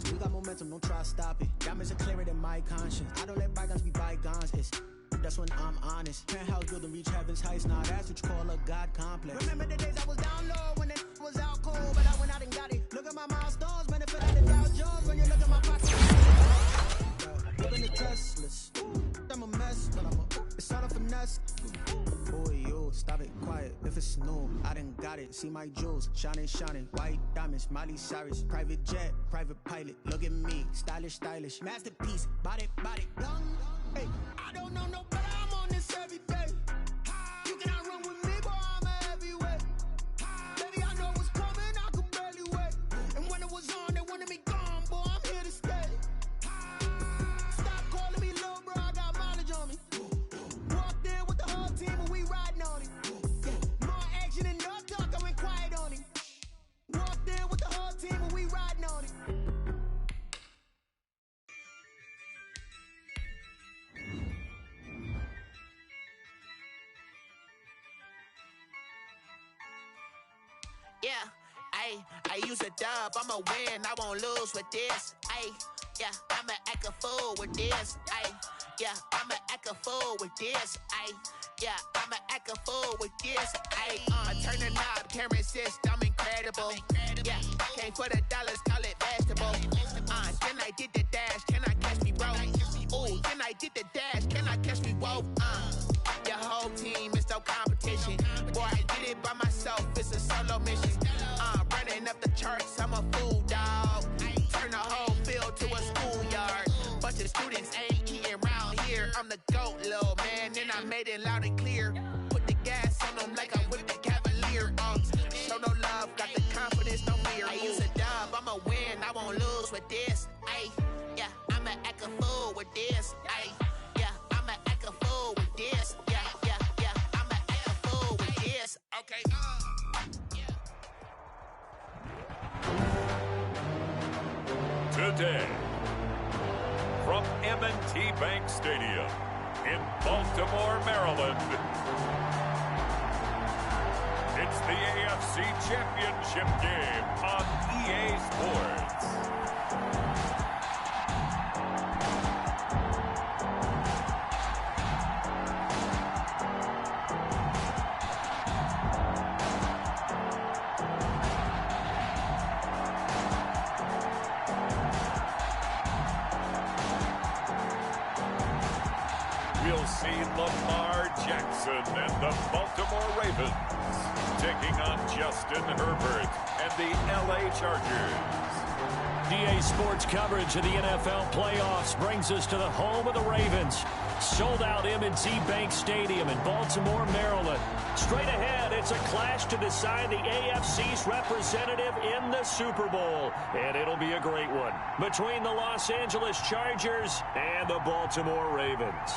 We got momentum, don't try to stop it. Diamonds are clearer than my conscience. I don't let bygones be bygones. That's when I'm honest. Penthouse building, reach heaven's heights. Now that's what you call a God complex. Remember the days I was down low when it was out cold, but I went out and got it. Look at my milestones, benefit out the Dow Jones when you look at my pockets. Living the Teslas. I'm a mess, but it's all a finesse. Boy, yo, stop it, quiet. If it's new, I done got it. See my jewels, shining, white diamonds, Miley Cyrus, private jet, private pilot. Look at me, stylish, masterpiece, body, young. Hey, I don't know no better. I'm on this every day. You cannot run with me, boy. I'm a heavyweight. Baby, I know what's coming. I could barely wait. And when it was on, they wanted me gone, boy. I'm here to stay. Stop calling me little bro. I got mileage on me. Walked in with the whole team and we riding on it. More action and no talk. I went quiet on him. Walked in with the whole team and we riding on it. Yeah, I use a dub, I'ma win, I won't lose with this. Yeah, I'ma act a fool with this. Yeah, I'ma act a fool with this. Yeah, I'ma act a fool with this. I turn the knob, can't resist, I'm incredible. Yeah, came for the dollars, call it vegetable. Then I did the dash, can I catch me, bro? Ooh, then I did the dash, can I catch me, whoa? Your whole team is no competition. Boy, I did it by myself, it's a solo mission. Running up the charts, I'm a fool, dog. Turn the whole field to a schoolyard. Bunch of students ain't eating round here. I'm the GOAT, little man, and I made it loud and clear. Put the gas on them like I'm with the Cavalier. Show no love, got the confidence, no fear. I use a dub, I'ma win, I won't lose with this. Yeah, I'ma act a fool with this. Yeah, I'ma act a fool with this. Yeah, I'ma act a fool with this. Okay, Today, from M&T Bank Stadium in Baltimore, Maryland, it's the AFC Championship game on EA Sports. We'll see Lamar Jackson and the Baltimore Ravens taking on Justin Herbert and the LA Chargers. EA Sports coverage of the NFL playoffs brings us to the home of the Ravens. Sold out M&T Bank Stadium in Baltimore, Maryland. Straight ahead, it's a clash to decide the AFC's representative in the Super Bowl. And it'll be a great one between the Los Angeles Chargers and the Baltimore Ravens.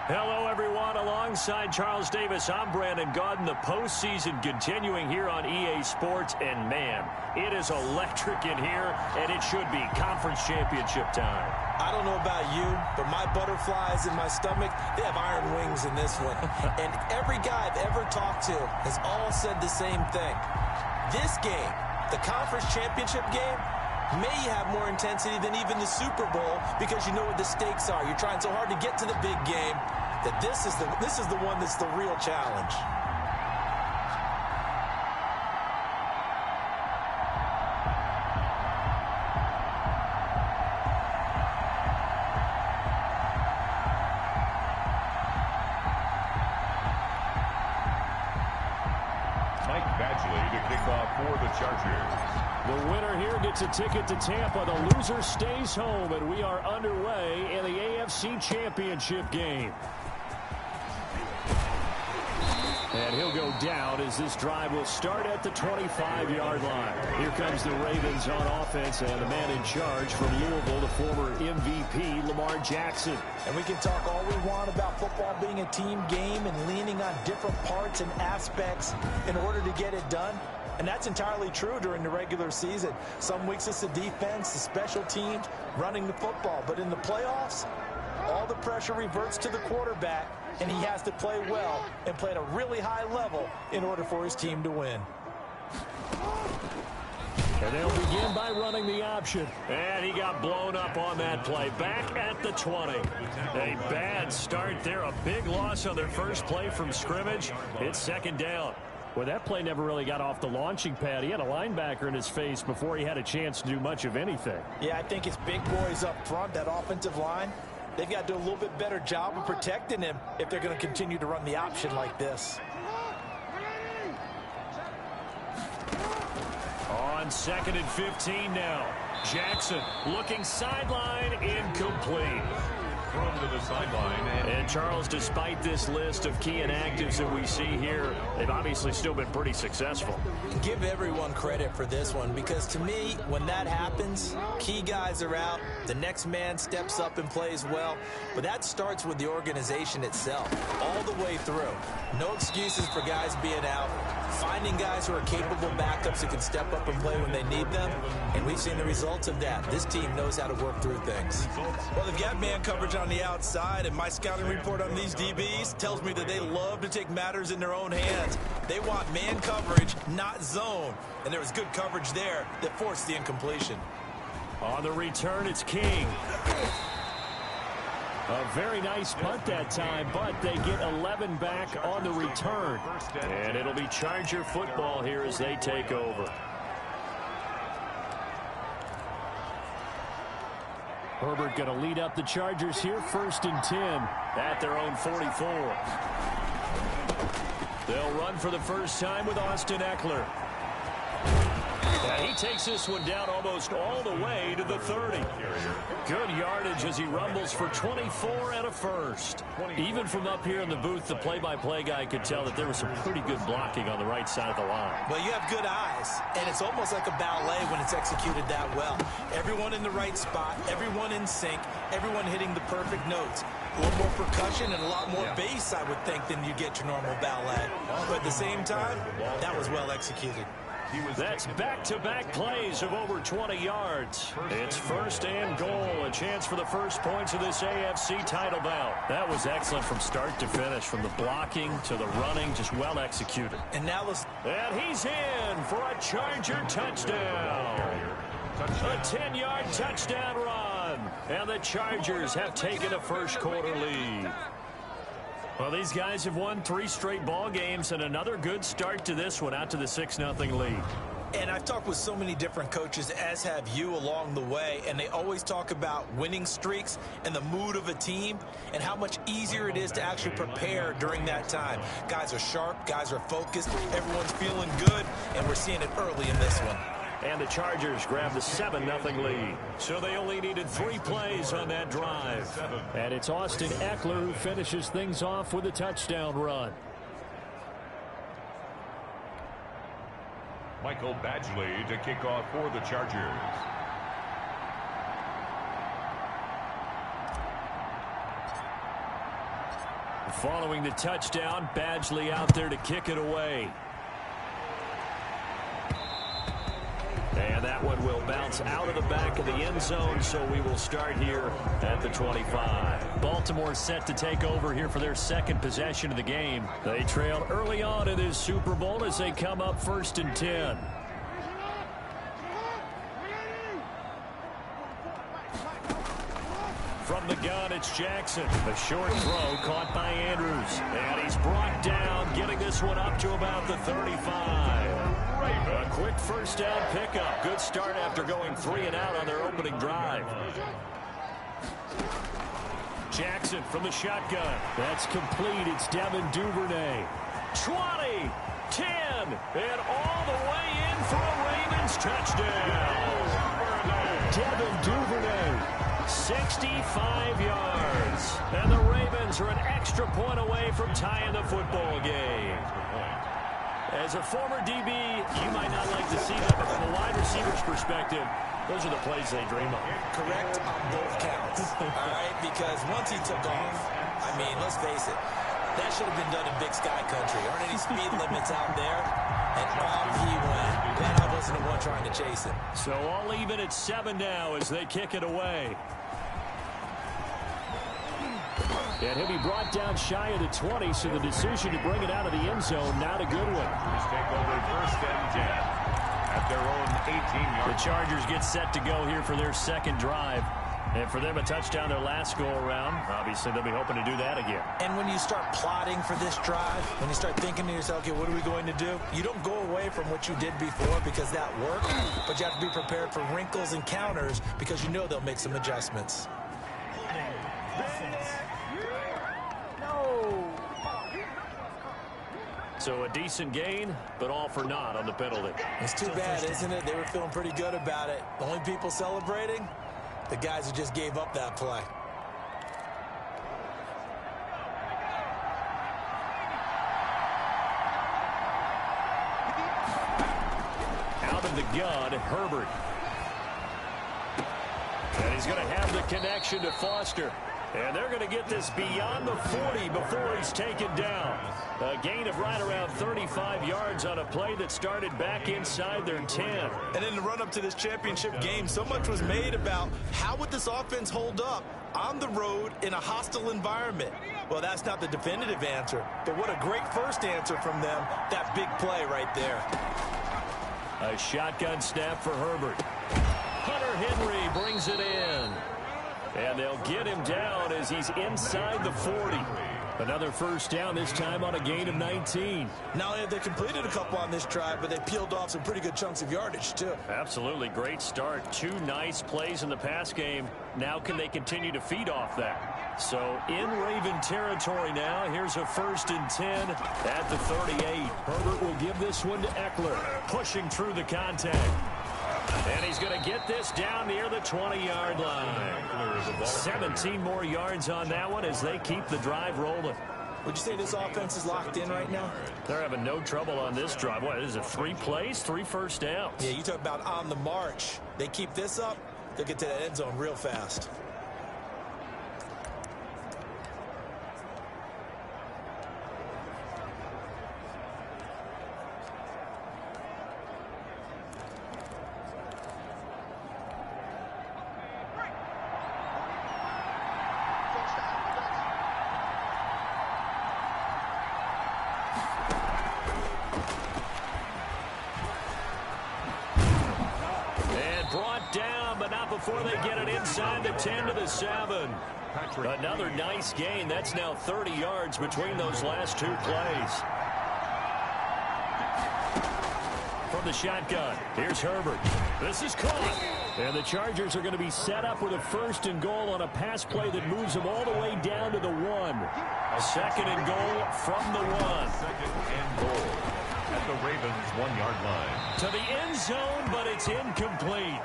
Hello, everyone. Alongside Charles Davis, I'm Brandon Gaudin. The postseason continuing here on EA Sports. And, man, it is electric in here, and it should be conference championship time. I don't know about you, but my butterflies in my stomach, they have iron wings in this one. And every guy I've ever talked to has all said the same thing. This game, the conference championship game, may have more intensity than even the Super Bowl because you know what the stakes are. You're trying so hard to get to the big game that this is the one that's the real challenge. For the Chargers. The winner here gets a ticket to Tampa. The loser stays home, and we are underway in the AFC Championship game. And he'll go down as this drive will start at the 25-yard line. Here comes the Ravens on offense, and the man in charge from Louisville, the former MVP, Lamar Jackson. And we can talk all we want about football being a team game and leaning on different parts and aspects in order to get it done. And that's entirely true during the regular season. Some weeks it's the defense, the special teams, running the football. But in the playoffs, all the pressure reverts to the quarterback, and he has to play well and play at a really high level in order for his team to win. And they'll begin by running the option. And he got blown up on that play. Back at the 20. A bad start there. A big loss on their first play from scrimmage. It's second down. Well, that play never really got off the launching pad. He had a linebacker in his face before he had a chance to do much of anything. Yeah, I think his big boys up front, that offensive line, they've got to do a little bit better job of protecting him if they're going to continue to run the option like this. On 2nd and 15 now. Jackson looking sideline, incomplete. Thrown to the sideline. And Charles, despite this list of key inactives that we see here, they've obviously still been pretty successful. Give everyone credit for this one, because to me, when that happens, key guys are out, the next man steps up and plays well, but that starts with the organization itself, all the way through. No excuses for guys being out, finding guys who are capable backups who can step up and play when they need them, and we've seen the results of that. This team knows how to work through things. Well, they've got man coverage on the outside, and my scouting report on these DBs tells me that they love to take matters in their own hands. They want man coverage, not zone, and there was good coverage there that forced the incompletion. On the return, it's King. A very nice punt that time, but they get 11 back on the return. And it'll be Charger football here as they take over. Herbert going to lead up the Chargers here, 1st and 10 at their own 44. They'll run for the first time with Austin Eckler. And he takes this one down almost all the way to the 30. Good yardage as he rumbles for 24 and a first. Even from up here in the booth, the play-by-play guy could tell that there was some pretty good blocking on the right side of the line. Well, you have good eyes, and it's almost like a ballet when it's executed that well. Everyone in the right spot, everyone in sync, everyone hitting the perfect notes. A little more percussion and a lot more bass, I would think, than you get your normal ballet. But at the same time, that was well executed. That's back-to-back plays of over 20 yards. It's 1st and goal, a chance for the first points of this AFC title bout. That was excellent from start to finish, from the blocking to the running, just well executed. And now let's... And he's in for a Charger touchdown. A 10-yard touchdown run. And the Chargers have taken a first-quarter lead. Well, these guys have won 3 straight ball games and another good start to this one out to the 6-0 lead. And I've talked with so many different coaches, as have you, along the way, and they always talk about winning streaks and the mood of a team and how much easier it is to actually prepare during that time. Guys are sharp, guys are focused, everyone's feeling good, and we're seeing it early in this one. And the Chargers grab the 7-0 lead. So they only needed 3 plays on that drive. And it's Austin Eckler who finishes things off with a touchdown run. Michael Badgley to kick off for the Chargers. Following the touchdown, Badgley out there to kick it away. And that one will bounce out of the back of the end zone, so we will start here at the 25. Baltimore set to take over here for their second possession of the game. They trailed early on in this Super Bowl as they come up 1st and 10. From the gun, it's Jackson. A short throw caught by Andrews. And he's brought down, getting this one up to about the 35. A quick first down pickup. Good start after going 3 and out on their opening drive. Jackson from the shotgun. That's complete. It's Devin Duvernay. 20, 10, and all the way in for a Ravens touchdown. Devin Duvernay, 65 yards. And the Ravens are an extra point away from tying the football game. As a former DB, you might not like to see that, but from a wide receiver's perspective, those are the plays they dream of. Correct on both counts, all right? Because once he took off, I mean, let's face it, that should have been done in Big Sky Country. Aren't any speed limits out there? And off he went. Glad I wasn't the one trying to chase him. So all even at 7 now as they kick it away. And he'll be brought down shy of the 20, so the decision to bring it out of the end zone, not a good one. Let's take over 1st and 10 at their own 18-yard. The Chargers get set to go here for their second drive. And for them, a touchdown their last go-around. Obviously, they'll be hoping to do that again. And when you start plotting for this drive, when you start thinking to yourself, okay, what are we going to do? You don't go away from what you did before because that worked, but you have to be prepared for wrinkles and counters because you know they'll make some adjustments. So a decent gain, but all for naught on the penalty. It's too bad, isn't it? They were feeling pretty good about it. The only people celebrating, the guys who just gave up that play. Out of the gun, Herbert. And he's going to have the connection to Foster. And they're going to get this beyond the 40 before he's taken down. A gain of right around 35 yards on a play that started back inside their 10. And in the run-up to this championship game, so much was made about how would this offense hold up on the road in a hostile environment. Well, that's not the definitive answer, but what a great first answer from them, that big play right there. A shotgun snap for Herbert. Hunter Henry brings it in. And they'll get him down as he's inside the 40. Another first down, this time on a gain of 19. Not only have they completed a couple on this drive, but they peeled off some pretty good chunks of yardage, too. Absolutely great start. 2 nice plays in the pass game. Now can they continue to feed off that? So in Raven territory now. Here's a 1st and 10 at the 38. Herbert will give this one to Eckler, pushing through the contact. And he's going to get this down near the 20-yard line. 17 more yards on that one as they keep the drive rolling. Would you say this offense is locked in right now? They're having no trouble on this drive. What is it, 3 plays, 3 first downs? Yeah, you talk about on the march. They keep this up, they'll get to that end zone real fast. Before they get it inside the 10 to the 7. Another nice gain. That's now 30 yards between those last 2 plays. From the shotgun, here's Herbert. This is caught. And the Chargers are going to be set up with a 1st and goal on a pass play that moves them all the way down to the 1. 2nd and goal from the 1. 2nd and goal at the Ravens' 1-yard line. To the end zone, but it's incomplete.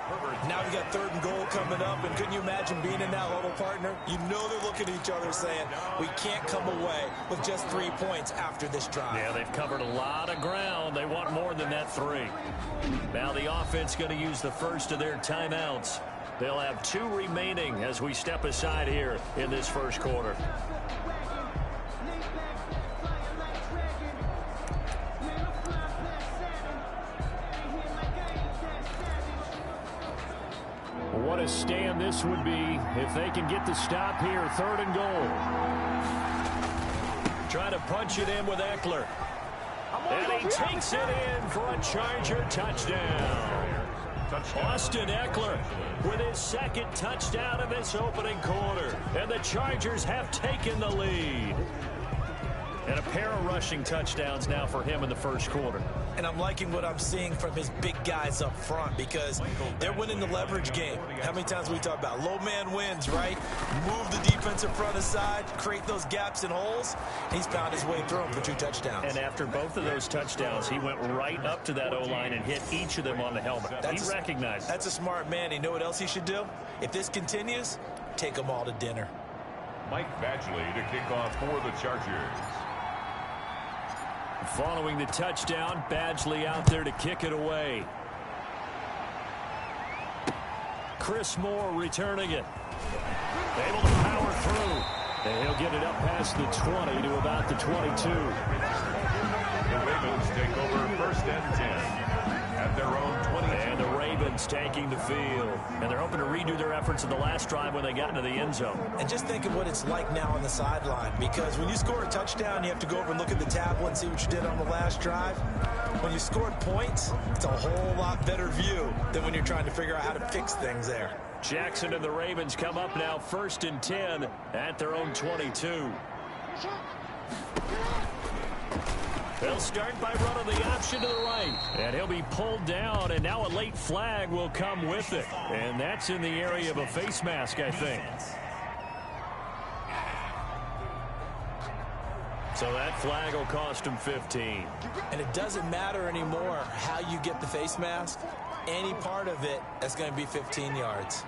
Now we got 3rd and goal coming up, and couldn't you imagine being in that huddle, partner? You know they're looking at each other saying, we can't come away with just 3 points after this drive. Yeah, they've covered a lot of ground. They want more than that 3. Now the offense going to use the first of their timeouts. They'll have 2 remaining as we step aside here in this first quarter. What a stand this would be if they can get the stop here. 3rd and goal. Trying to punch it in with Eckler. And he takes it in for a Charger touchdown. Austin Eckler with his 2nd touchdown of this opening quarter. And the Chargers have taken the lead. And a pair of rushing touchdowns now for him in the first quarter. And I'm liking what I'm seeing from his big guys up front because they're winning the leverage game. How many times we talk about low man wins, right? Move the defensive front aside, create those gaps and holes. He's found his way through them for 2 touchdowns. And after both of those touchdowns, he went right up to that O-line and hit each of them on the helmet. He recognized it. That's a smart man. You know what else he should do? If this continues, take them all to dinner. Mike Badgley to kick off for the Chargers. Following the touchdown, Badgley out there to kick it away. Chris Moore returning it. Able to power through. And he'll get it up past the 20 to about the 22. The Ravens take over 1st and 10. at their own 20. And the Ravens taking the field. And they're hoping to redo their efforts in the last drive when they got into the end zone. And just think of what it's like now on the sideline, because when you score a touchdown, you have to go over and look at the tablet and see what you did on the last drive. When you scored points, it's a whole lot better view than when you're trying to figure out how to fix things there. Jackson and the Ravens come up now 1st and 10 at their own 22. They'll start by running the option to the right. And he'll be pulled down, and now a late flag will come with it. And that's in the area of a face mask, I think. So that flag will cost him 15. And it doesn't matter anymore how you get the face mask. Any part of it, that's going to be 15 yards.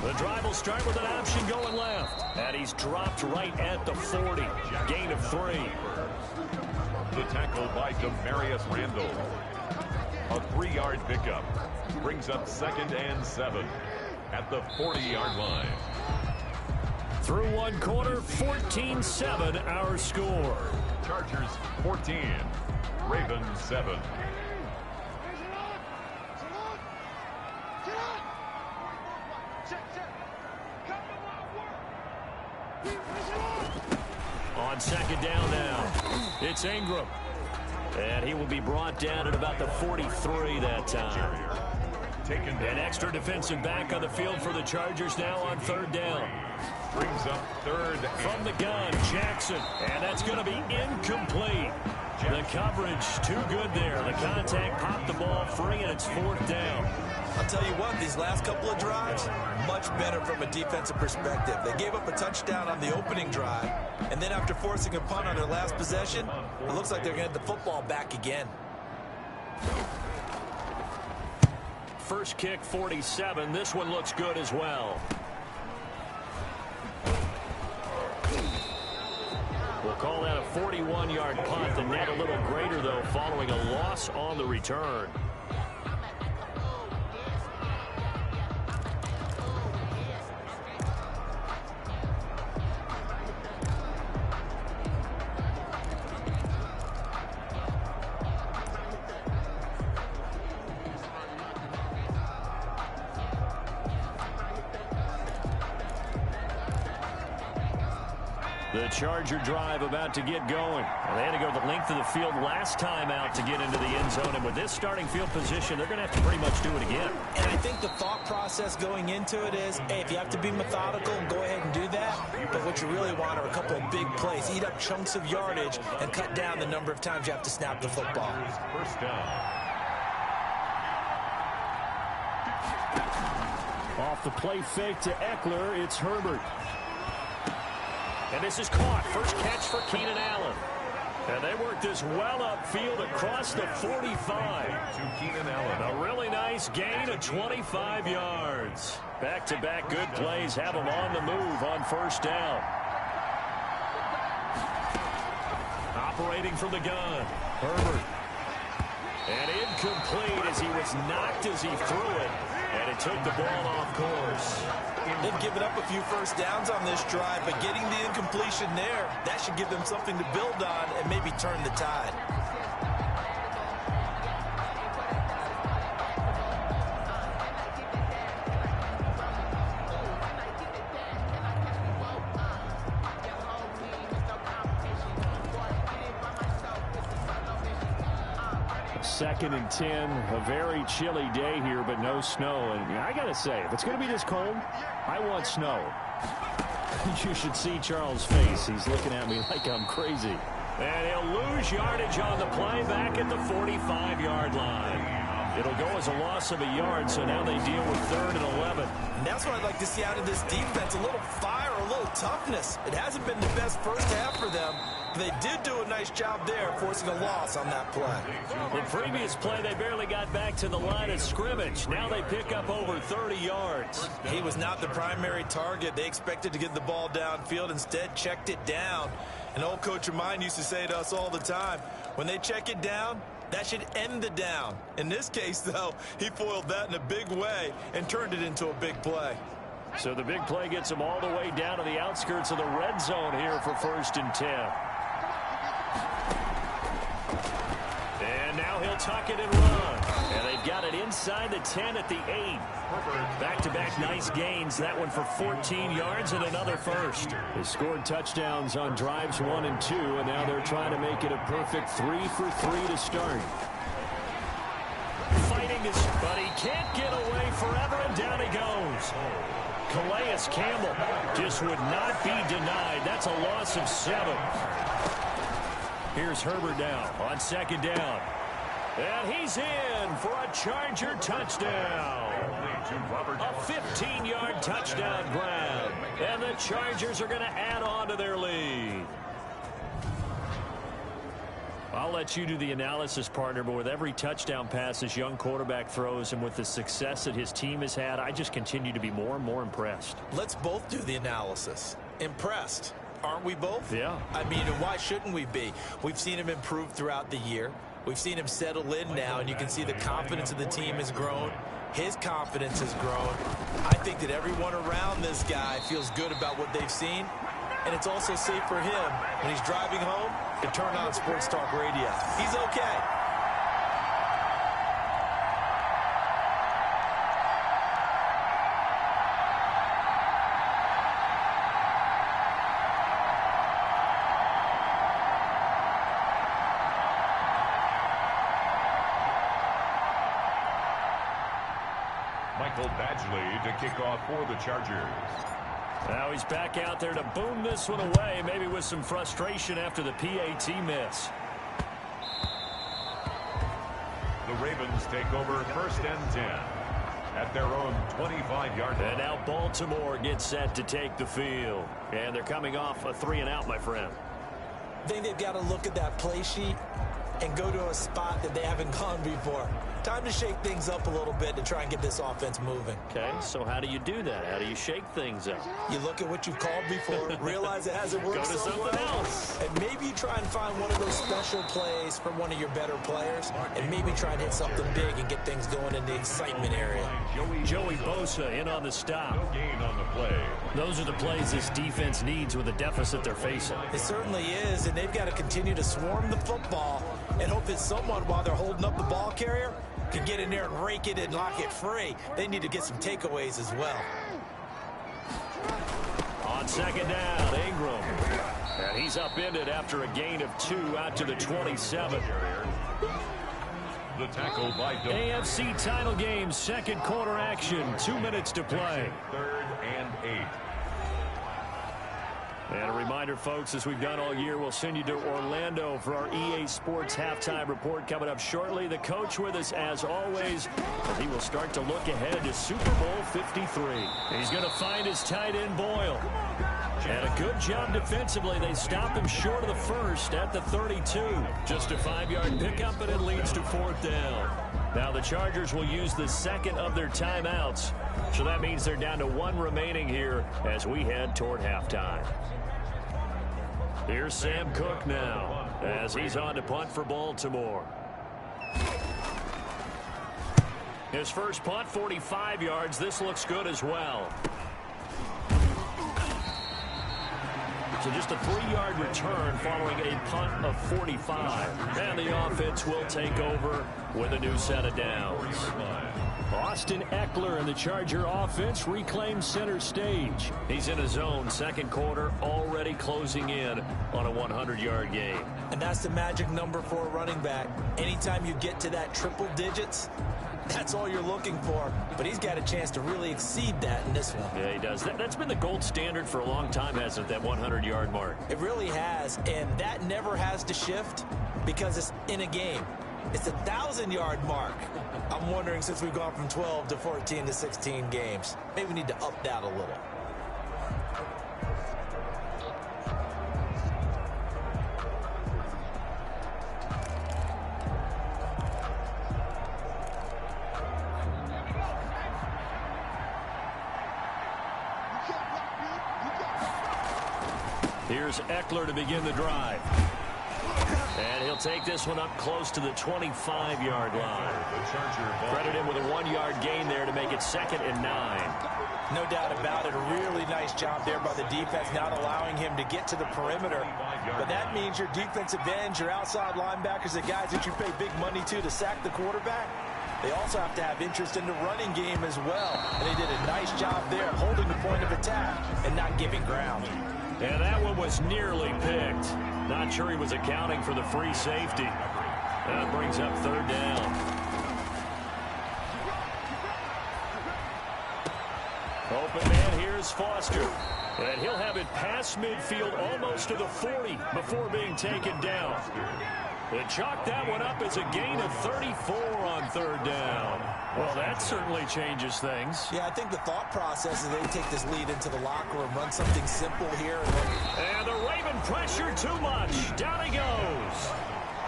The drive will start with an option going left. And he's dropped right at the 40. Gain of 3. The tackle by Demarius Randall. A 3-yard pickup. Brings up 2nd and 7 at the 40-yard line. Through one quarter, 14-7 our score. Chargers 14. Ravens 7. On 2nd down now, it's Ingram. And he will be brought down at about the 43 that time. An extra defensive back on the field for the Chargers now on 3rd down. Brings up 3rd. From the gun, Jackson. And that's going to be incomplete. The coverage too good there. The contact popped the ball free, and it's 4th down. I'll tell you what, these last couple of drives, much better from a defensive perspective. They gave up a touchdown on the opening drive, and then after forcing a punt on their last possession, it looks like they're going to get the football back again. First kick, 47. This one looks good as well. We'll call that a 41-yard punt. The net a little greater, though, following a loss on the return. The Charger drive about to get going. They had to go the length of the field last time out to get into the end zone. And with this starting field position, they're going to have to pretty much do it again. And I think the thought process going into it is, hey, if you have to be methodical, go ahead and do that. But what you really want are a couple of big plays. Eat up chunks of yardage and cut down the number of times you have to snap the football. 1st down. Off the play fake to Eckler, it's Herbert. And this is caught. First catch for Keenan Allen. And they work this well upfield across the 45. To Keenan Allen. A really nice gain of 25 yards. Back-to-back good plays have them on the move on 1st down. Operating from the gun. Herbert. And incomplete as he was knocked as he threw it. And it took the ball off course. They've given up a few first downs on this drive, but getting the incompletion there, that should give them something to build on and maybe turn the tide. Second and 10, a very chilly day here, but no snow. And I got to say, if it's going to be this cold, I want snow. You should see Charles' face. He's looking at me like I'm crazy. And he'll lose yardage on the play back at the 45-yard line. It'll go as a loss of a yard, so now they deal with 3rd and 11. And that's what I'd like to see out of this defense, a little fire, a little toughness. It hasn't been the best first half for them. They did do a nice job there, forcing a loss on that play. The previous play, they barely got back to the line of scrimmage. Now they pick up over 30 yards. He was not the primary target. They expected to get the ball downfield, instead checked it down. An old coach of mine used to say to us all the time, when they check it down, that should end the down. In this case, though, he foiled that in a big way and turned it into a big play. So the big play gets them all the way down to the outskirts of the red zone here for 1st and 10. Now he'll tuck it and run. And they've got it inside the 10 at the 8. Back-to-back nice gains. That one for 14 yards and another first. They scored touchdowns on drives 1 and 2, and now they're trying to make it a perfect 3 for 3 to start. Fighting this, but he can't get away forever, and down he goes. Calais Campbell just would not be denied. That's a loss of 7. Here's Herbert now on second down. And he's in for a Charger touchdown. A 15-yard touchdown grab. And the Chargers are going to add on to their lead. I'll let you do the analysis, partner, but with every touchdown pass this young quarterback throws and with the success that his team has had, I just continue to be more and more impressed. Let's both do the analysis. Impressed. Aren't we both? Yeah. I mean, why shouldn't we be? We've seen him improve throughout the year. We've seen him settle in now, and you can see the confidence of the team has grown. His confidence has grown. I think that everyone around this guy feels good about what they've seen, and it's also safe for him when he's driving home to turn on Sports Talk Radio. He's okay. Michael Badgley to kick off for the Chargers. Now he's back out there to boom this one away, maybe with some frustration after the PAT miss. The Ravens take over 1st and 10 at their own 25-yard line. And now Baltimore gets set to take the field. And they're coming off a 3-and-out, my friend. I think they've got to look at that play sheet and go to a spot that they haven't gone before. Time to shake things up a little bit to try and get this offense moving. Okay, so how do you do that? How do you shake things up? You look at what you've called before, realize it hasn't worked Go to so something well, else. and maybe you try and find one of those special plays from one of your better players, and maybe try and hit something big and get things going in the excitement area. Joey Bosa in on the stop. No gain on the play. Those are the plays this defense needs with the deficit they're facing. It certainly is, and they've got to continue to swarm the football and hope that someone, while they're holding up the ball carrier, can get in there and rake it and lock it free. They need to get some takeaways as well. On second down, Ingram. And he's upended after a gain of 2 out to the 27. The tackle by AFC title game, second quarter action, 2 minutes to play. 3rd and 8. And a reminder, folks, as we've done all year, we'll send you to Orlando for our EA Sports halftime report coming up shortly. The coach with us, as always, and he will start to look ahead to Super Bowl 53. He's going to find his tight end, Boyle. And a good job defensively. They stop him short of the first at the 32. Just a 5-yard pickup, and it leads to 4th down. Now the Chargers will use the second of their timeouts. So that means they're down to 1 remaining here as we head toward halftime. Here's Sam Cook now as he's on to punt for Baltimore. His first punt, 45 yards. This looks good as well. So just a 3-yard return following a punt of 45. And the offense will take over with a new set of downs. Austin Eckler and the Charger offense reclaim center stage. He's in his own second quarter, already closing in on a 100-yard game. And that's the magic number for a running back. Anytime you get to that triple digits, that's all you're looking for. But he's got a chance to really exceed that in this one. Yeah, he does. That's been the gold standard for a long time, hasn't it, that 100-yard mark? It really has, and that never has to shift because it's in a game. It's a 1,000-yard mark. I'm wondering, since we've gone from 12 to 14 to 16 games, maybe we need to up that a little. Here's Eckler to begin the drive. And he'll take this one up close to the 25-yard line. Credit him with a 1-yard gain there to make it 2nd and 9. No doubt about it. A really nice job there by the defense, not allowing him to get to the perimeter. But that means your defensive ends, your outside linebackers, the guys that you pay big money to sack the quarterback, they also have to have interest in the running game as well. And they did a nice job there holding the point of attack and not giving ground. And that one was nearly picked. Not sure he was accounting for the free safety. That brings up 3rd down. Open man, here's Foster. And he'll have it past midfield almost to the 40 before being taken down. They chalk that one up as a gain of 34 on 3rd down. Well, that certainly changes things. Yeah, I think the thought process is they take this lead into the locker room, run something simple here. And the Raven pressure too much. Down he goes.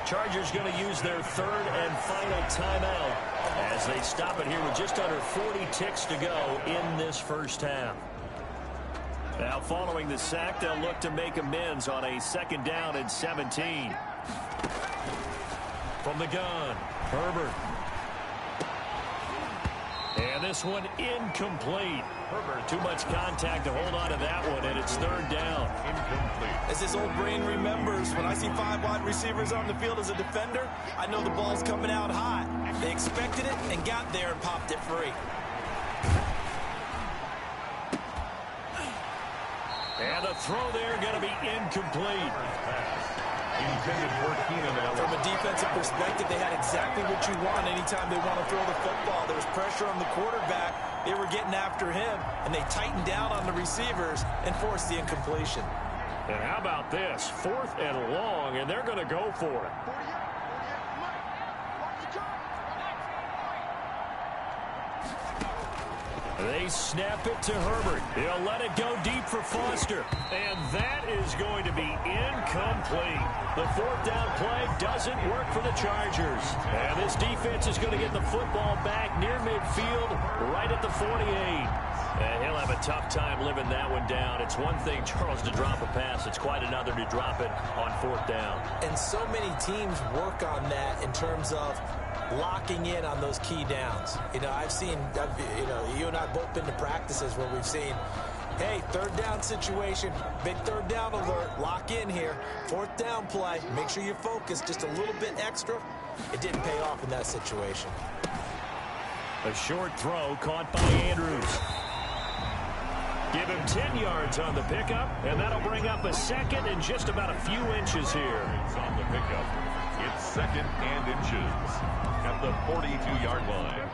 Chargers going to use their 3rd and final timeout as they stop it here with just under 40 ticks to go in this first half. Now following the sack, they'll look to make amends on a 2nd down and 17. From the gun, Herbert. And this one incomplete. Herbert, too much contact to hold on to that one, and it's 3rd down. Incomplete. As his old brain remembers, when I see 5 wide receivers on the field as a defender, I know the ball's coming out hot. They expected it and got there and popped it free. And the throw there going to be incomplete. Intended for Keenan Allen. From a defensive perspective, they had exactly what you want anytime they want to throw the football. There was pressure on the quarterback. They were getting after him, and they tightened down on the receivers and forced the incompletion. And how about this? 4th and long, and they're going to go for it. They snap it to Herbert. He'll let it go deep for Foster. And that is going to be incomplete. The 4th down play doesn't work for the Chargers. And this defense is going to get the football back near midfield, right at the 48. And he'll have a tough time living that one down. It's one thing, Charles, to drop a pass. It's quite another to drop it on 4th down. And so many teams work on that in terms of locking in on those key downs. You know, I've seen, you and I both been to practices where we've seen, hey, 3rd down situation, big 3rd down alert, lock in here, 4th down play, make sure you're focused just a little bit extra. It didn't pay off in that situation. A short throw caught by Andrews. Give him 10 yards on the pickup, and that'll bring up a 2nd and just about a few inches here. It's on the pickup. It's 2nd and inches at the 42-yard line.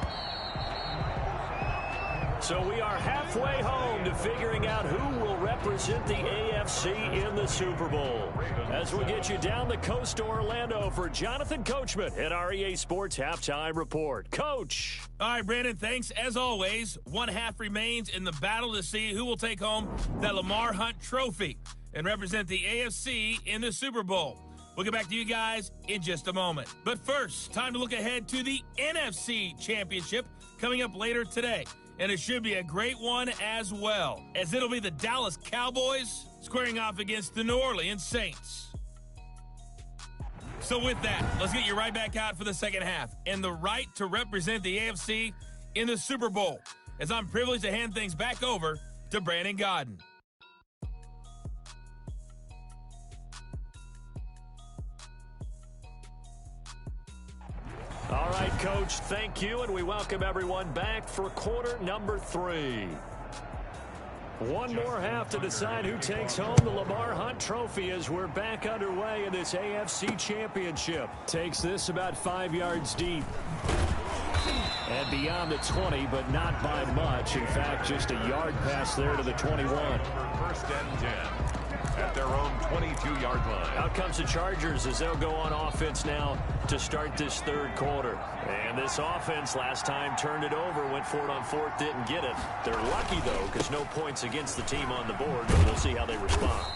So we are halfway home to figuring out who will represent the AFC in the Super Bowl. As we get you down the coast to Orlando for Jonathan Coachman at our EA Sports Halftime Report. Coach. All right, Brandon, thanks. As always, 1 half remains in the battle to see who will take home the Lamar Hunt Trophy and represent the AFC in the Super Bowl. We'll get back to you guys in just a moment. But first, time to look ahead to the NFC Championship coming up later today. And it should be a great one as well, as it'll be the Dallas Cowboys squaring off against the New Orleans Saints. So with that, let's get you right back out for the second half and the right to represent the AFC in the Super Bowl, as I'm privileged to hand things back over to Brandon Godden. All right, Coach, thank you, and we welcome everyone back for quarter number 3. One more half to decide who takes home the Lamar Hunt Trophy as we're back underway in this AFC Championship. Takes this about 5 yards deep. And beyond the 20, but not by much. In fact, just a yard pass there to the 21. First and 10. At their own 22-yard line. Out comes the Chargers as they'll go on offense now to start this 3rd quarter. And this offense last time turned it over, went for it on 4th, didn't get it. They're lucky, though, because no points against the team on the board, but we'll see how they respond.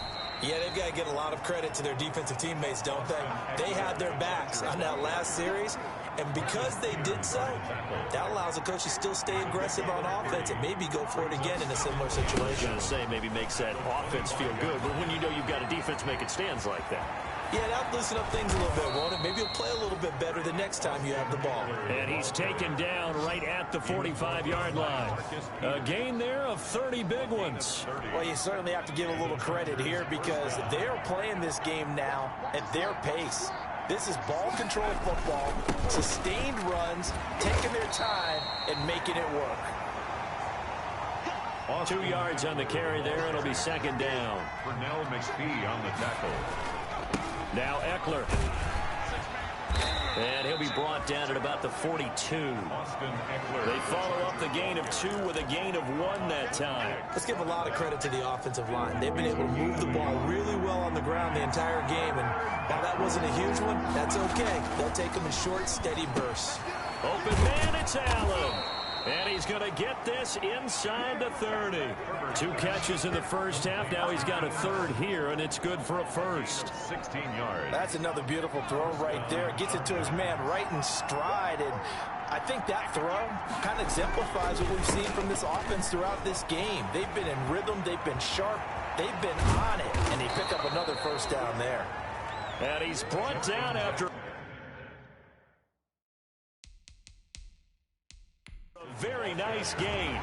Yeah, they've got to get a lot of credit to their defensive teammates, don't they? They had their backs on that last series, And because they did so, that allows the coach to still stay aggressive on offense and maybe go for it again in a similar situation. I was going to say maybe makes that offense feel good, but when you know you've got a defense making stands like that. Yeah, that'll loosen up things a little bit, won't it? Maybe he'll play a little bit better the next time you have the ball. And he's taken down right at the 45-yard line. A gain there of 30 big ones. Well, you certainly have to give a little credit here because they're playing this game now at their pace. This is ball control football, sustained runs, taking their time and making it work. 2 yards on the carry there. It'll be second down. Pernell McPhee on the tackle. Now Eckler. And he'll be brought down at about the 42. They follow up the gain of 2 with a gain of 1 that time. Let's give a lot of credit to the offensive line. They've been able to move the ball really well on the ground the entire game. And while that wasn't a huge one, that's okay. They'll take them in short, steady bursts. Open man, it's Allen. And he's going to get this inside the 30. 2 catches in the first half. Now he's got a third here, and it's good for a first. 16 yards. That's another beautiful throw right there. Gets it to his man right in stride. And I think that throw kind of exemplifies what we've seen from this offense throughout this game. They've been in rhythm. They've been sharp. They've been on it. And they pick up another first down there. And he's brought down after very nice gain.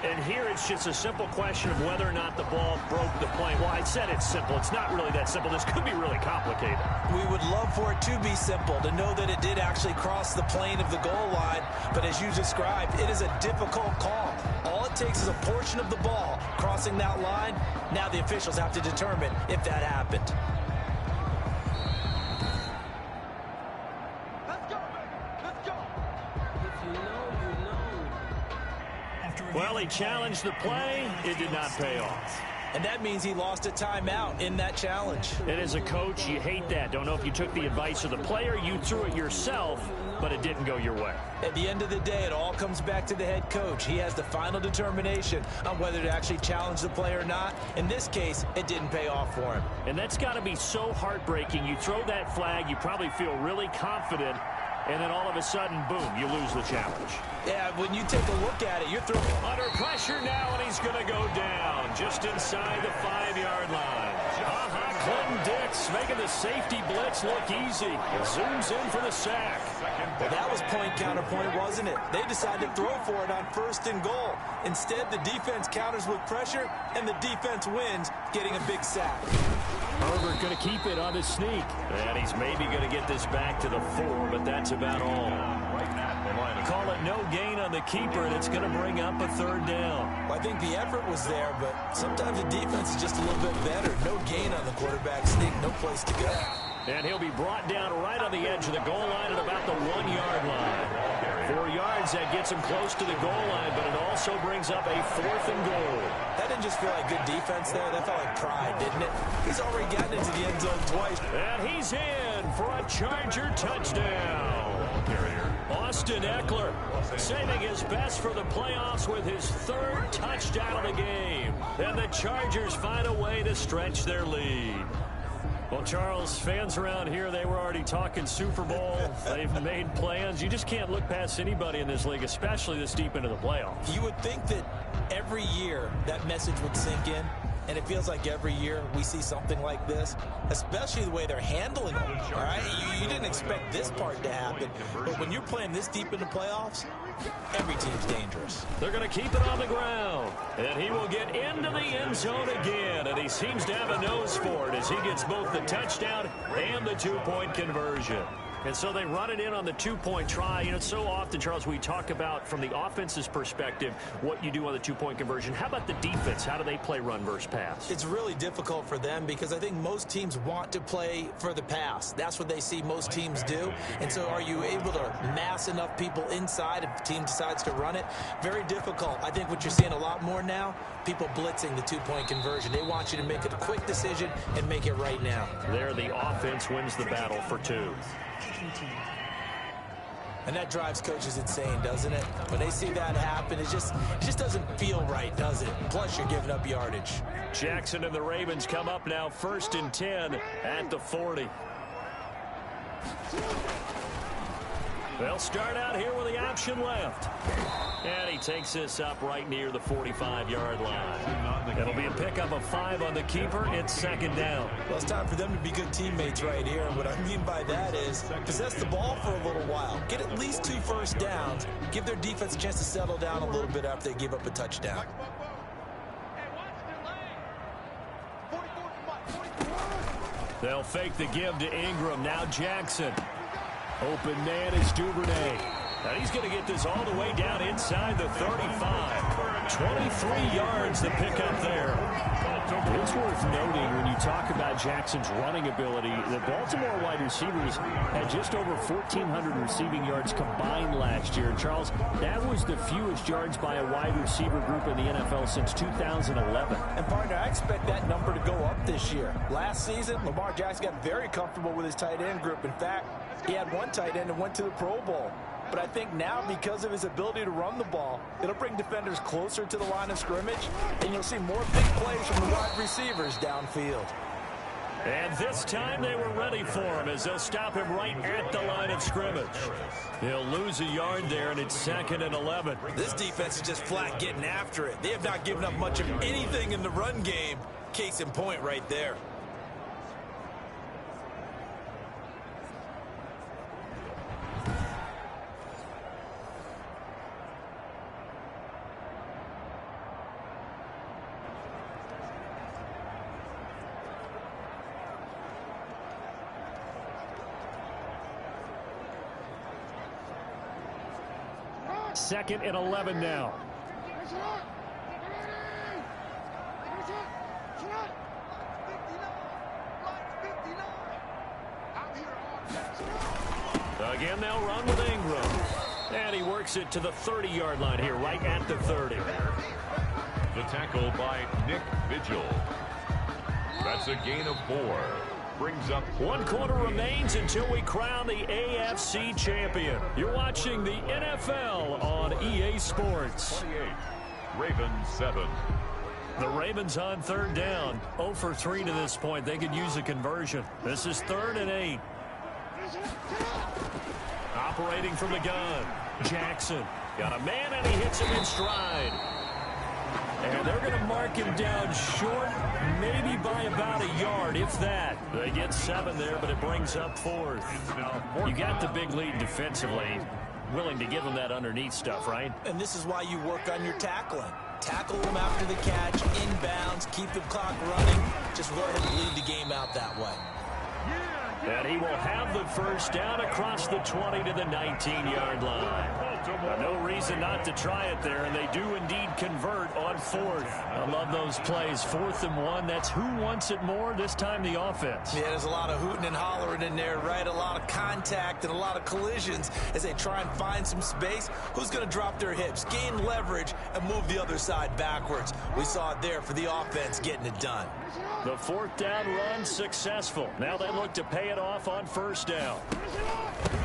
And here it's just a simple question of whether or not the ball broke the plane. Well, I said it's simple. It's not really that simple. This could be really complicated. We would love for it to be simple, to know that it did actually cross the plane of the goal line. But as you described, it is a difficult call. All it takes is a portion of the ball crossing that line. Now the officials have to determine if that happened. Well, he challenged the play. It did not pay off. And that means he lost a timeout in that challenge. And as a coach, you hate that. Don't know if you took the advice of the player, you threw it yourself, but it didn't go your way. At the end of the day, it all comes back to the head coach. He has the final determination on whether to actually challenge the play or not. In this case, it didn't pay off for him. And that's got to be so heartbreaking. You throw that flag, you probably feel really confident, and then all of a sudden, boom, you lose the challenge. Yeah, when you take a look at it, you're throwing under pressure now, and he's going to go down just inside the 5-yard line. Clinton Dix making the safety blitz look easy. Zooms in for the sack. Well, that was point counterpoint, wasn't it? They decided to throw for it on 1st and goal. Instead, the defense counters with pressure, and the defense wins, getting a big sack. Herbert going to keep it on his sneak. And he's maybe going to get this back to the 4, but that's about all. Call it no gain on the keeper, and it's going to bring up a 3rd down. Well, I think the effort was there, but sometimes the defense is just a little bit better. No gain on the quarterback sneak, no place to go. And he'll be brought down right on the edge of the goal line at about the 1-yard line. 4 yards, that gets him close to the goal line, but it also brings up a 4th and goal. That didn't just feel like good defense there. That felt like pride, didn't it? He's already gotten into the end zone twice. And he's in for a Charger touchdown. Austin Eckler saving his best for the playoffs with his 3rd touchdown of the game. And the Chargers find a way to stretch their lead. Well, Charles, fans around here, they were already talking Super Bowl. They've made plans. You just can't look past anybody in this league, especially this deep into the playoffs. You would think that every year that message would sink in, and it feels like every year we see something like this, especially the way they're handling it, all right? You didn't expect this part to happen, but when you're playing this deep into playoffs, every team's dangerous. They're going to keep it on the ground, and he will get into the end zone again, and he seems to have a nose for it as he gets both the touchdown and the 2-point conversion. And so they run it in on the 2-point try. You know, so often, Charles, we talk about from the offense's perspective what you do on the 2-point conversion. How about the defense? How do they play run versus pass? It's really difficult for them because I think most teams want to play for the pass. That's what they see most teams do. And so are you able to mass enough people inside if the team decides to run it? Very difficult. I think what you're seeing a lot more now, people blitzing the 2-point conversion. They want you to make a quick decision and make it right now. There, the offense wins the battle for 2. And that drives coaches insane, doesn't it? When they see that happen, it just doesn't feel right, does it? Plus, you're giving up yardage. Jackson and the Ravens come up now 1st and 10 at the 40. They'll start out here with the option left. And he takes this up right near the 45-yard line. It'll be a pickup of 5 on the keeper. It's second down. Well, it's time for them to be good teammates right here. And what I mean by that is possess the ball for a little while. Get at least 2 first downs. Give their defense a chance to settle down a little bit after they give up a touchdown. They'll fake the give to Ingram. Now Jackson. Open man is Duvernay. And he's going to get this all the way down inside the 35. 23 yards to pick up there. It's worth noting when you talk about Jackson's running ability, the Baltimore wide receivers had just over 1,400 receiving yards combined last year. Charles, that was the fewest yards by a wide receiver group in the NFL since 2011. And, partner, I expect that number to go up this year. Last season, Lamar Jackson got very comfortable with his tight end group. In fact, he had one tight end and went to the Pro Bowl. But I think now, because of his ability to run the ball, it'll bring defenders closer to the line of scrimmage, and you'll see more big plays from the wide receivers downfield. And this time they were ready for him as they'll stop him right at the line of scrimmage. He'll lose a yard there, and it's second and 11. This defense is just flat getting after it. They have not given up much of anything in the run game. Case in point right there. Second and 11 now. Again, they'll run with Ingram. And he works it to the 30-yard line here, right at the 30. The tackle by Nick Vigil. That's a gain of 4. Brings up 1 quarter remains until we crown the AFC champion. You're watching the NFL on EA Sports. 28. Ravens 7. The Ravens on third down. 0 for 3 to this point. They could use a conversion. This is 3rd and 8. Operating from the gun. Jackson. Got a man and he hits him in stride. And they're going to mark him down short, maybe by about a yard, if that. They get 7 there, but it brings up 4th. You got the big lead defensively. Willing to give them that underneath stuff, right? And this is why you work on your tackling. Tackle them after the catch, inbounds, keep the clock running. Just go ahead and lead the game out that way. And he will have the first down across the 20 to the 19-yard line. No reason not to try it there, and they do indeed convert on 4th. I love those plays. 4th and 1, that's who wants it more, this time the offense. Yeah, there's a lot of hooting and hollering in there, right? A lot of contact and a lot of collisions as they try and find some space. Who's going to drop their hips, gain leverage, and move the other side backwards? We saw it there for the offense getting it done. The 4th down run successful. Now they look to pay it off on 1st down.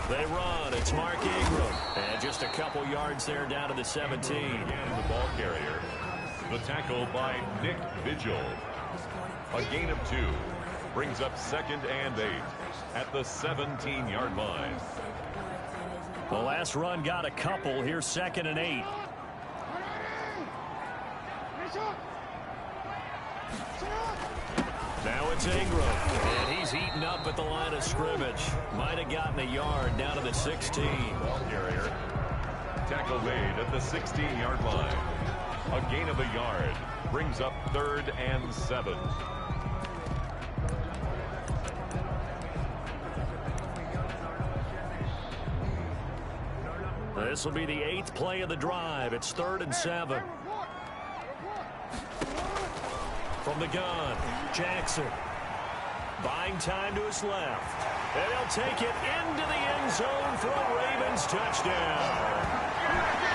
They run. It's Mark Ingram. And just a couple yards there down to the 17. Again, the ball carrier. The tackle by Nick Vigil. A gain of 2. Brings up 2nd and 8 at the 17-yard line. The last run got a couple. Here's 2nd and 8. Now it's Ingram, and he's eaten up at the line of scrimmage. Might have gotten a yard down to the 16. Ball carrier. Tackle made at the 16-yard line. A gain of a yard. Brings up 3rd and 7. This will be the 8th play of the drive. It's 3rd and 7. From the gun, Jackson. Buying time to his left. And he'll take it into the end zone for a Ravens touchdown.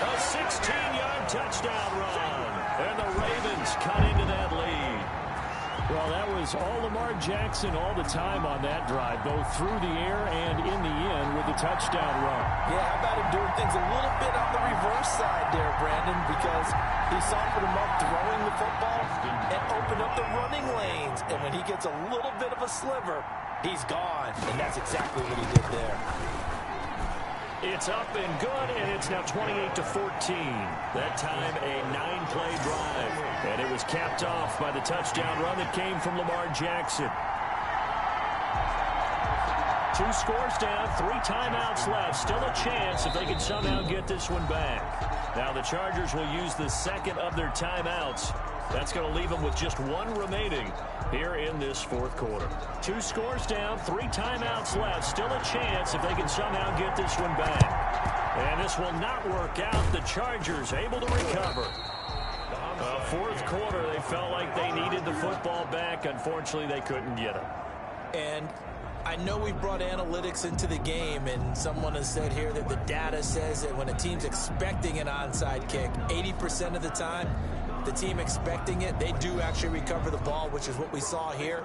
A 16-yard touchdown run. And the Ravens cut into that lead. Well, that was all Lamar Jackson all the time on that drive, both through the air and in the end with the touchdown run. Yeah, how about him doing things a little bit on the reverse side there, Brandon, because he softened him up throwing the football and opened up the running lanes. And when he gets a little bit of a sliver, he's gone, and that's exactly what he did there. It's up and good, and it's now 28-14. That time, a 9-play drive. And it was capped off by the touchdown run that came from Lamar Jackson. 2 scores down, 3 timeouts left. Still a chance if they can somehow get this one back. Now the Chargers will use the second of their timeouts. That's going to leave them with just 1 remaining here in this fourth quarter. 2 scores down, 3 timeouts left. Still a chance if they can somehow get this one back. And this will not work out. The Chargers able to recover. Fourth quarter, they felt like they needed the football back. Unfortunately, they couldn't get it. And I know we brought analytics into the game, and someone has said here that the data says that when a team's expecting an onside kick, 80% of the time, the team expecting it, they do actually recover the ball, which is what we saw here.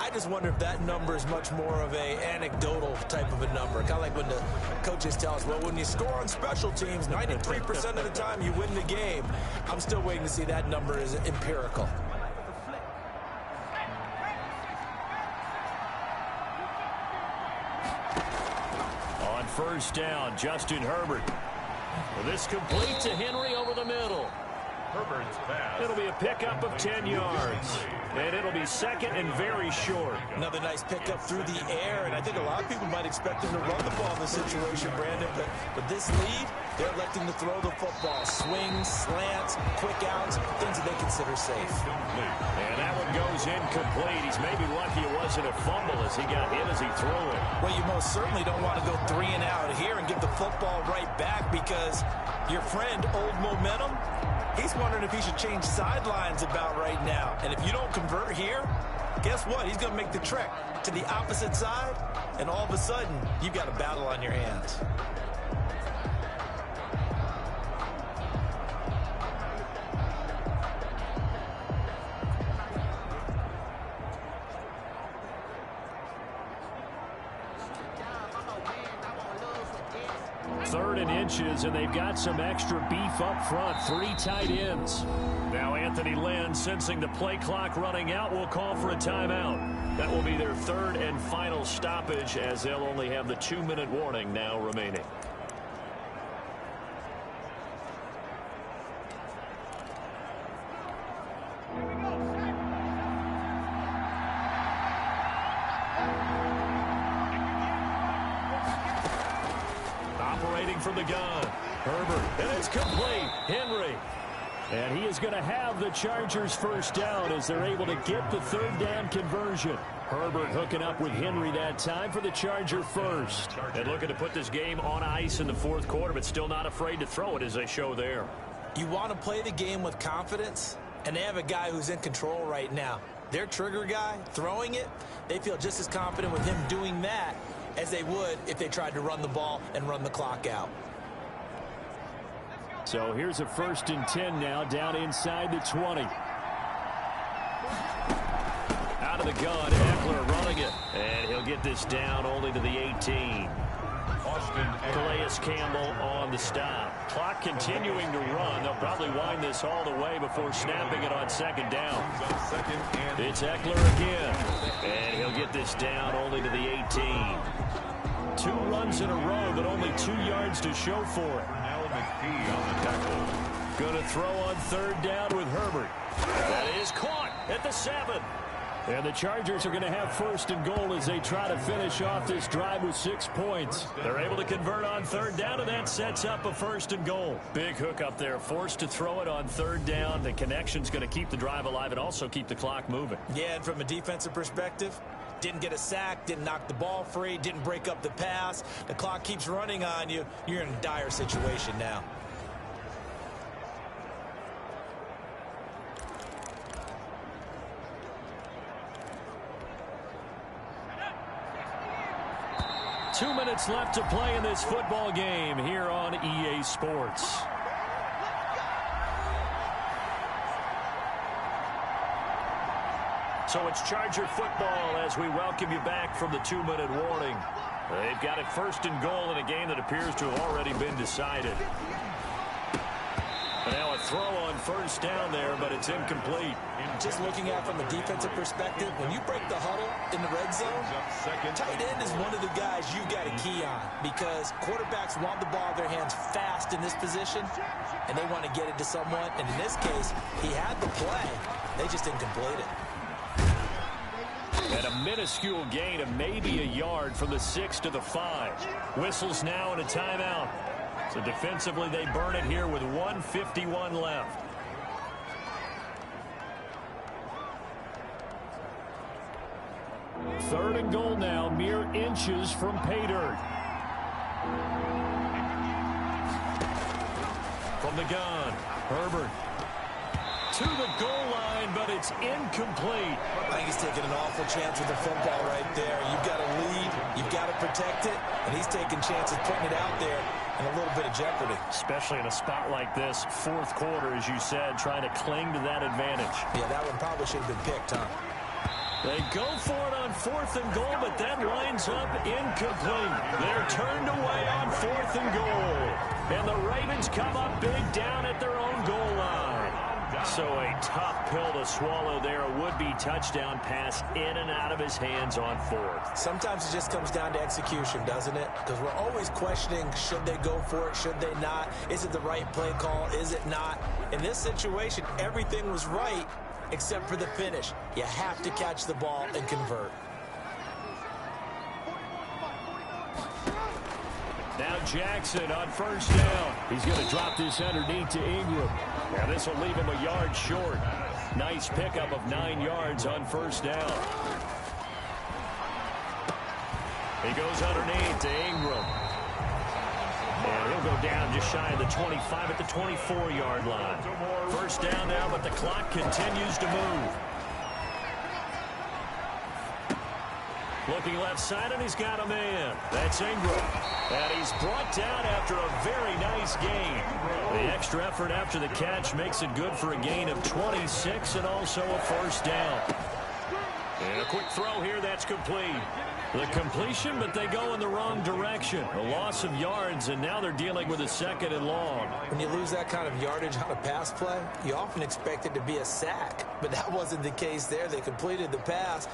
I just wonder if that number is much more of a anecdotal type of a number. Kind of like when the coaches tell us, well, when you score on special teams, 93% of the time you win the game. I'm still waiting to see that number is empirical. On first down, Justin Herbert. This complete to Henry over the middle. Herbert's pass. It'll be a pickup of 10 yards. And it'll be second and very short. Another nice pickup through the air, and I think a lot of people might expect him to run the ball in this situation, Brandon, but with this lead, they're electing to throw the football. Swings, slants, quick outs, things that they consider safe. And that one goes incomplete. He's maybe lucky it wasn't a fumble as he got hit as he threw it. Well, you most certainly don't want to go 3 and out here and give the football right back, because your friend, Old Momentum, he's wondering if he should change sidelines about right now. And if you don't convert here, guess what? He's going to make the trek to the opposite side, and all of a sudden, you've got a battle on your hands. Third and inches, and they've got some extra beef up front. 3 tight ends. Now Anthony Lynn, sensing the play clock running out, will call for a timeout. That will be their third and final stoppage, as they'll only have the 2-minute warning now remaining. Operating from the gun, Herbert, and it's complete. Henry. And he is going to have the Chargers first down as they're able to get the third down conversion. Herbert hooking up with Henry that time for the Charger first. And looking to put this game on ice in the fourth quarter, but still not afraid to throw it as they show there. You want to play the game with confidence, and they have a guy who's in control right now. Their trigger guy, throwing it, they feel just as confident with him doing that as they would if they tried to run the ball and run the clock out. So here's a 1st and 10 now, down inside the 20. Out of the gun, Eckler running it. And he'll get this down only to the 18. Calais Campbell on the stop. Clock continuing to run. They'll probably wind this all the way before snapping it on 2nd down. It's Eckler again. And he'll get this down only to the 18. 2 runs in a row, but only 2 yards to show for it. Going to throw on 3rd down with Herbert. That is caught at the 7. And the Chargers are going to have 1st and goal as they try to finish off this drive with 6 points. They're able to convert on 3rd down, and that sets up a 1st and goal. Big hook up there, forced to throw it on 3rd down. The connection's going to keep the drive alive and also keep the clock moving. Yeah, and from a defensive perspective, didn't get a sack, didn't knock the ball free, didn't break up the pass. The clock keeps running on you. You're in a dire situation now. Two minutes left to play in this football game here on EA Sports. So it's Charger football as we welcome you back from the 2-minute warning. They've got it 1st and goal in a game that appears to have already been decided. And now a throw on first down there, but it's incomplete. Just looking at it from a defensive perspective, when you break the huddle in the red zone, tight end is one of the guys you've got to key on because quarterbacks want the ball in their hands fast in this position, and they want to get it to someone. And in this case, he had the play. They just didn't complete it. And a minuscule gain of maybe a yard from the 6 to the 5. Whistles now and a timeout. So defensively, they burn it here with 1:51 left. Third and goal now, mere inches from pay dirt. From the gun, Herbert to the goal line, but it's incomplete. I think he's taking an awful chance with the football right there. You've got to lead, you've got to protect it, and he's taking chances putting it out there in a little bit of jeopardy. Especially in a spot like this, fourth quarter, as you said, trying to cling to that advantage. Yeah, that one probably should have been picked, huh? They go for it on fourth and goal, but that winds up incomplete. They're turned away on fourth and goal. And the Ravens come up big down at their own goal line. So a tough pill to swallow there. A would-be touchdown pass in and out of his hands on fourth. Sometimes it just comes down to execution, doesn't it? Because we're always questioning, should they go for it, should they not? Is it the right play call, is it not? In this situation, everything was right except for the finish. You have to catch the ball and convert. Now Jackson on first down. He's going to drop this underneath to Ingram. Now this will leave him a yard short. Nice pickup of 9 yards on first down. He goes underneath to Ingram. And he'll go down just shy of the 25 at the 24-yard line. First down now, but the clock continues to move. Looking left side, and he's got a man. That's Ingram. And he's brought down after a very nice gain. The extra effort after the catch makes it good for a gain of 26 and also a first down. And a quick throw here, that's complete. The completion, but they go in the wrong direction. A loss of yards, and now they're dealing with a second and long. When you lose that kind of yardage on a pass play, you often expect it to be a sack. But that wasn't the case there. They completed the pass.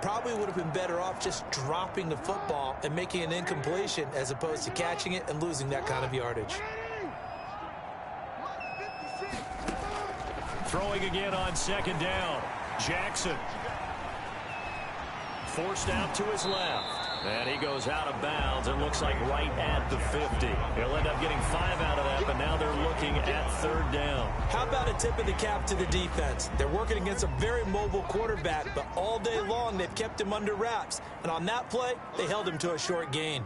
Probably would have been better off just dropping the football and making an incompletion as opposed to catching it and losing that kind of yardage. Throwing again on second down. Jackson. Forced out to his left. And he goes out of bounds. It looks like right at the 50. He'll end up getting 5 out of that, but now they're looking at third down. How about a tip of the cap to the defense? They're working against a very mobile quarterback, but all day long they've kept him under wraps. And on that play, they held him to a short gain.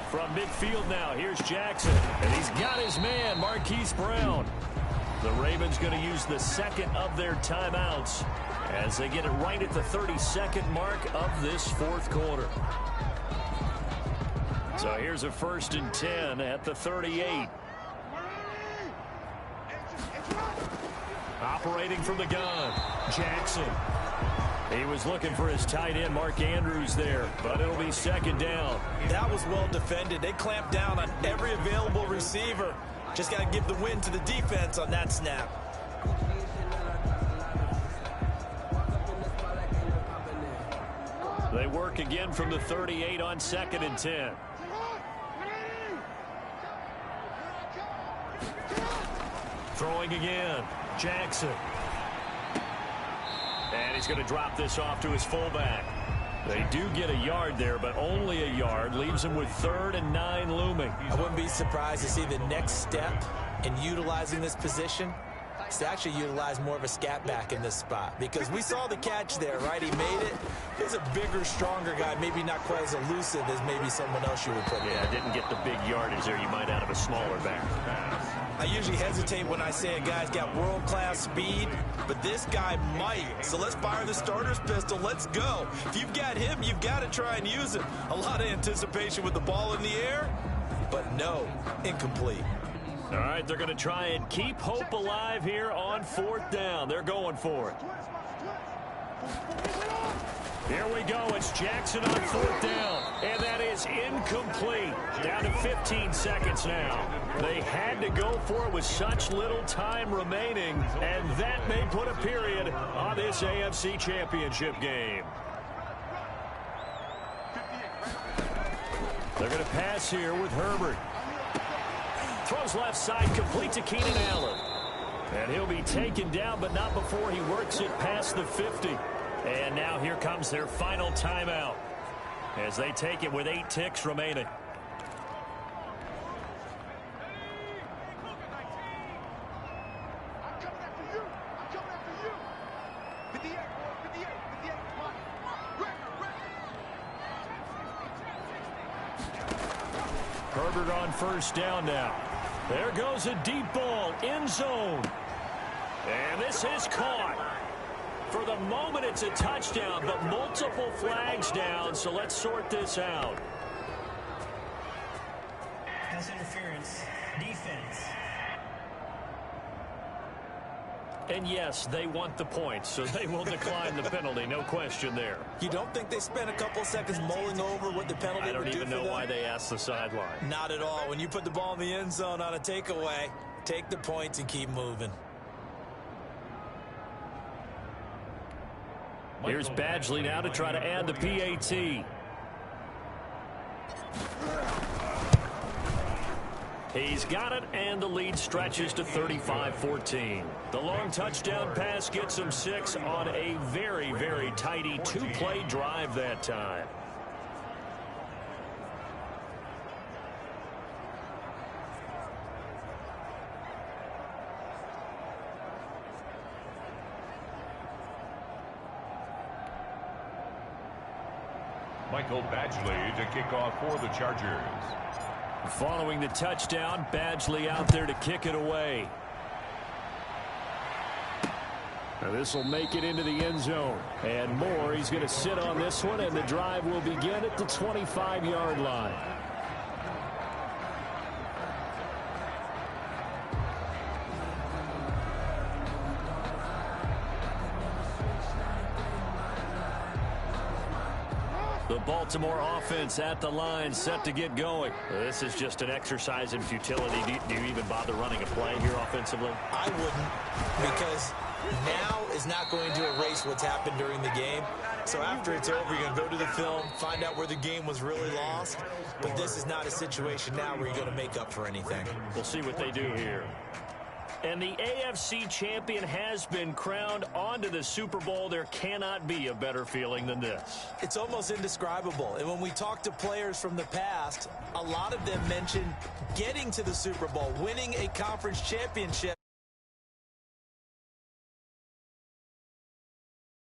From midfield now, here's Jackson. And he's got his man, Marquise Brown. The Ravens going to use the second of their timeouts as they get it right at the 32nd mark of this fourth quarter. So here's a 1st and 10 at the 38. Operating from the gun, Jackson. He was looking for his tight end, Mark Andrews, there, but it'll be second down. That was well defended. They clamped down on every available receiver. Just got to give the win to the defense on that snap. They work again from the 38 on 2nd and 10. Throwing again, Jackson. And he's going to drop this off to his fullback. They do get a yard there, but only a yard. Leaves him with 3rd and 9 looming. I wouldn't be surprised to see the next step in utilizing this position is to actually utilize more of a scat back in this spot. Because we saw the catch there, right? He made it. He's a bigger, stronger guy, maybe not quite as elusive as maybe someone else you would put in. Yeah, didn't get the big yardage there you might out of a smaller back. I usually hesitate when I say a guy's got world-class speed, but this guy might. So let's fire the starter's pistol. Let's go. If you've got him, you've got to try and use him. A lot of anticipation with the ball in the air, but no, incomplete. All right, they're going to try and keep hope alive here on 4th down. They're going for it. Here we go. It's Jackson on 4th down. And that is incomplete. Down to 15 seconds now. They had to go for it with such little time remaining. And that may put a period on this AFC Championship game. They're going to pass here with Herbert. Throws left side, complete to Keenan Allen. And he'll be taken down, but not before he works it past the 50. And now here comes their final timeout as they take it with 8 ticks remaining. Herbert on 1st down now. There goes a deep ball, end zone. And this is caught. For the moment, it's a touchdown, but multiple flags down, so let's sort this out. Pass interference, defense. And yes, they want the points, so they will decline the penalty, no question there. You don't think they spent a couple seconds mulling over what the penalty would do for them? I don't even know why they asked the sideline. Not at all. When you put the ball in the end zone on a takeaway, take the points and keep moving. Here's Badgley now to try to add the PAT. He's got it, and the lead stretches to 35-14. The long touchdown pass gets him 6 on a very, very tidy 2-play drive that time. Michael Badgley to kick off for the Chargers. Following the touchdown, Badgley out there to kick it away. Now this will make it into the end zone. And more, he's going to sit on this one, and the drive will begin at the 25-yard line. The Baltimore offense at the line, set to get going. This is just an exercise in futility. Do you even bother running a play here offensively? I wouldn't, because now is not going to erase what's happened during the game. So after it's over, you're going to go to the film, find out where the game was really lost. But this is not a situation now where you're going to make up for anything. We'll see what they do here. And the AFC champion has been crowned onto the Super Bowl. There cannot be a better feeling than this. It's almost indescribable. And when we talk to players from the past, a lot of them mention getting to the Super Bowl, winning a conference championship.